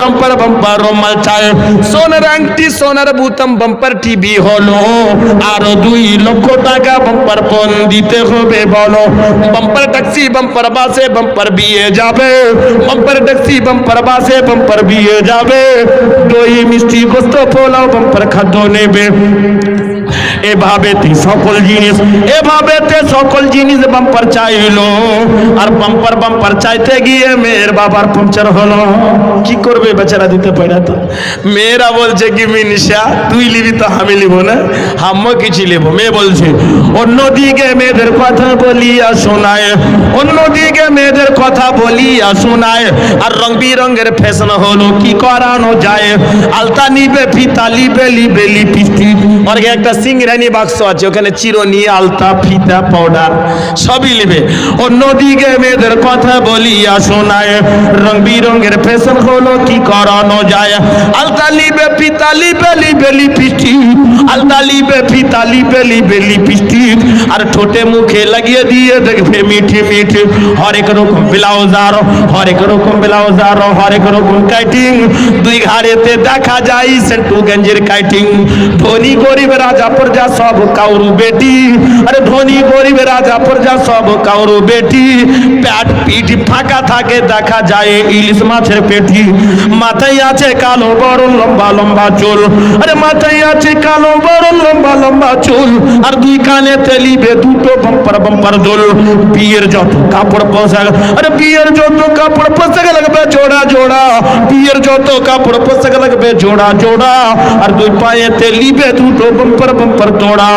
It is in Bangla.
বাম্পার বাম্পার রুমাল চাই, সোনার আংটি সোনার বুতাম বাম্পার টিভি হলো, আরো 2 লক্ষ টাকা বাম্পার ফোন দিতে হবে বলো। বাম্পার ট্যাক্সি বাম্পার বাসে বাম্পার বিয়ে যাবে, বাম্পার ট্যাক্সি বাম্পার বাসে বাম্পার বিয়ে যাবে, দই মিষ্টি গোস্ত পোলাও বাম্পার খাদ্য নেবে। এভাবেতে সকল জিনিস বাম্পার চাইলো, আর বাম্পার বাম্পার চাইতে গিয়ে মেয়ের বাবার পাংচার হলো। কি করবে বেচারা, দিতে পারে তো। মেয়েরা বলছে কি মিনিশা তুই লিবি তো আমি লিব না, আম্মা কিছু লিব। মেয়ে বলছে অন্যদিকে মেয়েদের কথা বলিয়া শোনায়, অন্যদিকে মেয়েদের কথা বলিয়া শোনায়, আর রং বিরঙের ফ্যাশন হলো কি করানো যায়। আলতা নিবে ফিতা লিবে লিবে লিপস্টিক, আর একটা সিংরানি বাক্স আছে ওখানে চিরনি আলতা ফিতা পাউডার সবই লিবে। অন্যদিকে মেয়েদের কথা বলিয়া শোনায়, রং বিরঙের ফ্যাশন হলো কি করানো যায়। আলতা লিবে ফিতা লিবে লিবে লিপস্টিক, আলতা লিবে ফিতা লিবে লিবে লিপস্টিক, আর ঠোঁটে মুখে লাগিয়ে দিয়ে দেখবে মিঠি মিঠি। হরেক রকম ব্লাউজ আর হরেক রকম ব্লাউজ আর হরেক রকম কাটিং, 2 ঘাড়েতে দেখা যায় সেন্টু গঞ্জের কাটিং। ধনী গরিব রাজা প্রজা সব কাউরু বেটি, আরে ধনী গরিব রাজা প্রজা সব কাউরু বেটি। প্যাট পিঠ ফাঁকা থাকে দেখা যায় ইলিশ মাছের পেটি। মাথায় আছে কালো বড় লম্বা লম্বা চুল, আরে মাথায় আছে কালো বড় লম্বা লম্বা চুল, আর 2 কানে তেলিবে 2টো বাম্পার বাম্পার দোল। বিয়ের যত কাপড় পোশাক, আরে বিয়ের যত কাপড় পোশাক লাগবে জোড়া জোড়া, বিয়ের যত কাপড় পোশাক লাগবে জোড়া জোড়া, আর 2 পায়ে তেলিবে 2টো বাম্পার বাম্পার তোড়া।